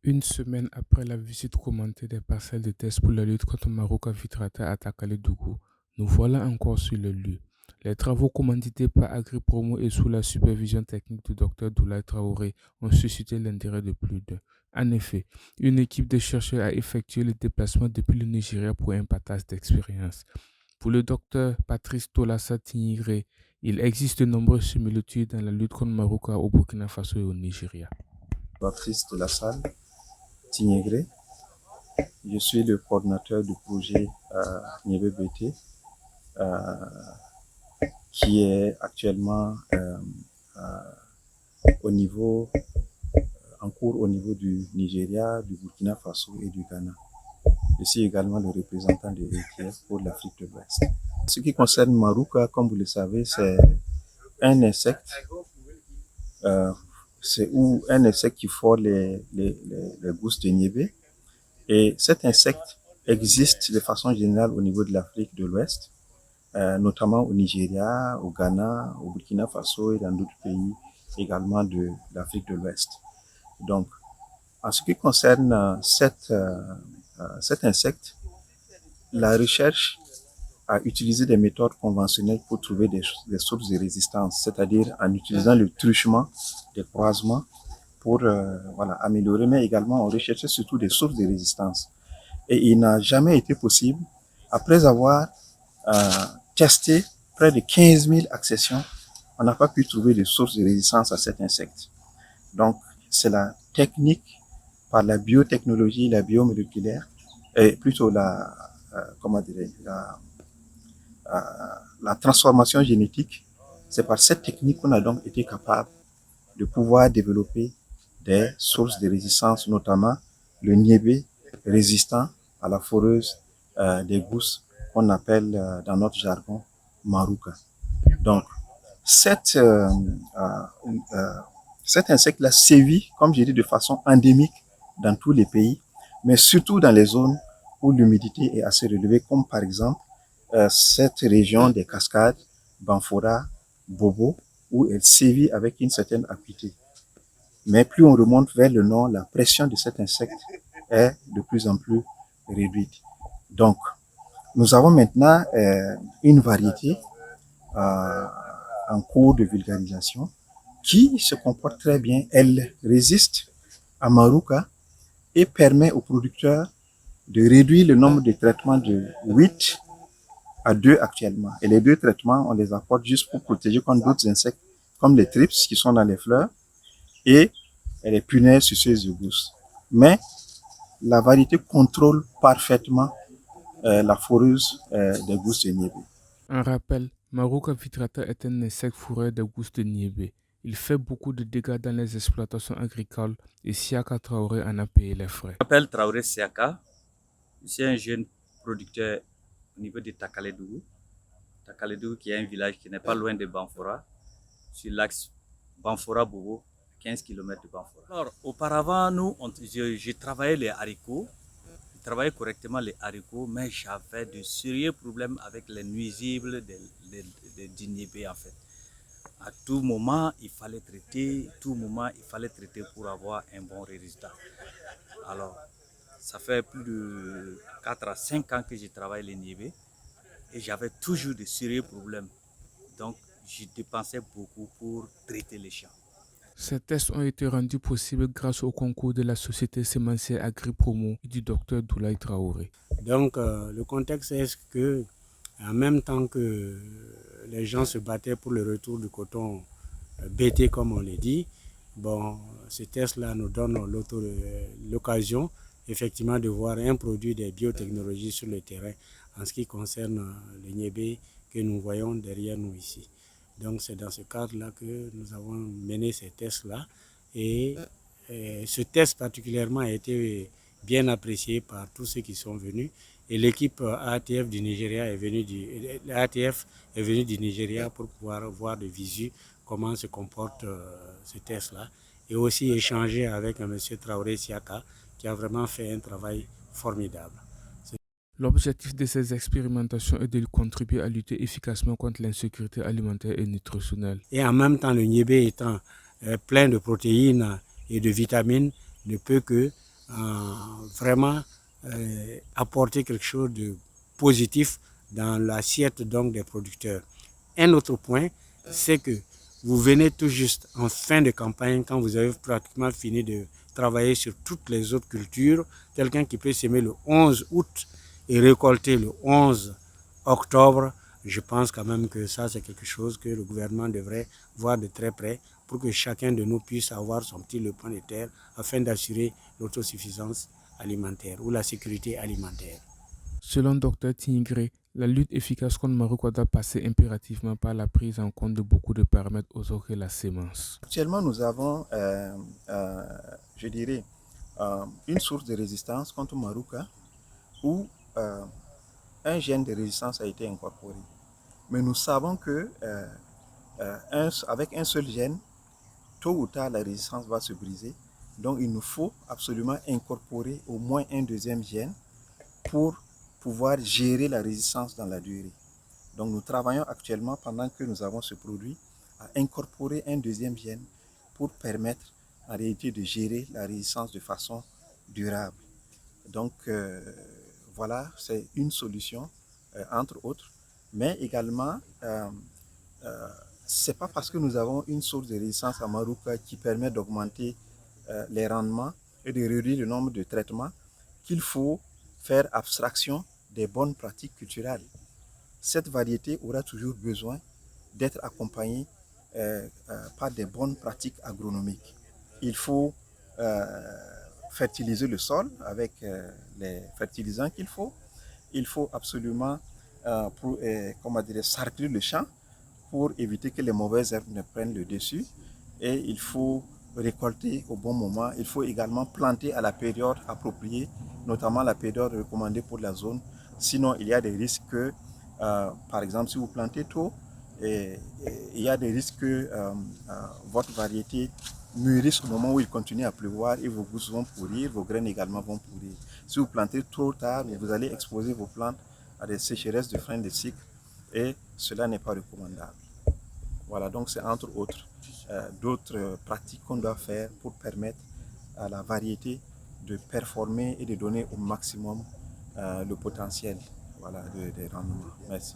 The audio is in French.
Une semaine après la visite commentée des parcelles de tests pour la lutte contre Maruca filtrata à Takaledougou, nous voilà encore sur le lieu. Les travaux commandités par AgriPromo et sous la supervision technique du Dr Doulaye Traoré ont suscité l'intérêt de plus d'un. En effet, une équipe de chercheurs a effectué le déplacement depuis le Nigeria pour un partage d'expérience. Pour le docteur Patrice Tolassa Tinigre, il existe de nombreuses similitudes dans la lutte contre Maruca au Burkina Faso et au Nigeria. Patrice de la Salle, Tinyegré. Je suis le coordinateur du projet Niébé BT, qui est actuellement au niveau, en cours au niveau du Nigeria, du Burkina Faso et du Ghana. Je suis également le représentant de l'ETF pour l'Afrique de l'Ouest. Ce qui concerne Maruca, comme vous le savez, c'est un insecte, un insecte qui fort les gousses de niébé. Et cet insecte existe de façon générale au niveau de l'Afrique de l'Ouest, notamment au Nigeria, au Ghana, au Burkina Faso et dans d'autres pays également de l'Afrique de l'Ouest. Donc, en ce qui concerne cet insecte, la recherche a utilisé des méthodes conventionnelles pour trouver des sources de résistance, c'est-à-dire en utilisant le truchement, des croisements pour améliorer, mais également on recherchait surtout des sources de résistance. Et il n'a jamais été possible, après avoir testé près de 15 000 accessions, on n'a pas pu trouver de sources de résistance à cet insecte. Donc, c'est la technique par la biotechnologie, la biomoléculaire, et plutôt la transformation génétique. C'est par cette technique qu'on a donc été capable de pouvoir développer des sources de résistance, notamment le niébé résistant à la foreuse des gousses qu'on appelle dans notre jargon maruca. Donc, cet insecte-là sévit, comme j'ai dit, de façon endémique dans tous les pays, mais surtout dans les zones où l'humidité est assez relevée, comme par exemple cette région des cascades, Banfora, Bobo, où elle sévit avec une certaine acuité. Mais plus on remonte vers le nord, la pression de cet insecte est de plus en plus réduite. Donc, nous avons maintenant une variété en cours de vulgarisation qui se comporte très bien. Elle résiste à Maruca et permet aux producteurs de réduire le nombre de traitements de 8 à 2 actuellement. Et les 2 traitements, on les apporte juste pour protéger contre d'autres insectes comme les thrips qui sont dans les fleurs et les punaises suceuses de gousses. Mais la variété contrôle parfaitement la foreuse des gousses de niébé. Un rappel, Maruca filtrata est un insecte fourreur des gousses de niébé. Il fait beaucoup de dégâts dans les exploitations agricoles et Siaka Traoré en a payé les frais. Je m'appelle Traoré Siaka. Je suis un jeune producteur au niveau de Takaledougou. Takaledougou qui est un village qui n'est pas loin de Banfora, sur l'axe Banfora-Bobo, 15 km de Banfora. Alors, auparavant, je travaillais les haricots. Je travaillais correctement les haricots, mais j'avais de sérieux problèmes avec les nuisibles du niébé en fait. À tout moment, il fallait traiter, pour avoir un bon résultat. Alors, ça fait plus de 4 à 5 ans que je travaille les niébés et j'avais toujours de sérieux problèmes. Donc, je dépensais beaucoup pour traiter les champs. Ces tests ont été rendus possibles grâce au concours de la société sémencière AgriPromo et du docteur Doulaye Traoré. Donc, le contexte est que, en même temps que les gens se battaient pour le retour du coton BT, comme on le dit, bon, ces tests-là nous donnent l'occasion, effectivement, de voir un produit des biotechnologies sur le terrain en ce qui concerne le niébé que nous voyons derrière nous ici. Donc, c'est dans ce cadre-là que nous avons mené ces tests-là. Et ce test particulièrement a été bien apprécié par tous ceux qui sont venus. Et l'équipe ATF du Nigeria est venue du Nigeria pour pouvoir voir de visu comment se comporte ce test-là. Et aussi échanger avec M. Traoré Siaka, qui a vraiment fait un travail formidable. L'objectif de ces expérimentations est de contribuer à lutter efficacement contre l'insécurité alimentaire et nutritionnelle. Et en même temps, le niébé étant plein de protéines et de vitamines, ne peut que vraiment apporter quelque chose de positif dans l'assiette donc des producteurs. Un autre point, c'est que vous venez tout juste en fin de campagne, quand vous avez pratiquement fini de travailler sur toutes les autres cultures. Quelqu'un qui peut s'aimer le 11 août et récolter le 11 octobre, je pense quand même que ça, c'est quelque chose que le gouvernement devrait voir de très près pour que chacun de nous puisse avoir son petit lopin de terre afin d'assurer l'autosuffisance alimentaire ou la sécurité alimentaire. Selon Dr Tingré, la lutte efficace contre Maroc doit passer impérativement par la prise en compte de beaucoup de paramètres autres que la sémence. Actuellement, nous avons, je dirais, une source de résistance contre Maruca où un gène de résistance a été incorporé. Mais nous savons que avec un seul gène, tôt ou tard, la résistance va se briser. Donc, il nous faut absolument incorporer au moins un deuxième gène pour pouvoir gérer la résistance dans la durée. Donc, nous travaillons actuellement, pendant que nous avons ce produit, à incorporer un deuxième gène pour permettre en réalité de gérer la résistance de façon durable. Donc, voilà, c'est une solution, entre autres. Mais également, c'est pas parce que nous avons une source de résistance à Maruca qui permet d'augmenter les rendements et de réduire le nombre de traitements qu'il faut faire abstraction des bonnes pratiques culturelles. Cette variété aura toujours besoin d'être accompagnée par des bonnes pratiques agronomiques. Il faut fertiliser le sol avec les fertilisants qu'il faut. Il faut absolument sarcler le champ pour éviter que les mauvaises herbes ne prennent le dessus. Et il faut récolter au bon moment. Il faut également planter à la période appropriée, notamment la période recommandée pour la zone. Sinon, il y a des risques que, par exemple, si vous plantez tôt, il y a des risques que votre variété mûrisse au moment où il continue à pleuvoir et vos gousses vont pourrir, vos graines également vont pourrir. Si vous plantez trop tard, vous allez exposer vos plantes à des sécheresses de fin de cycle et cela n'est pas recommandable. Voilà, donc c'est entre autres d'autres pratiques qu'on doit faire pour permettre à la variété de performer et de donner au maximum le potentiel, voilà, des rendements. Merci.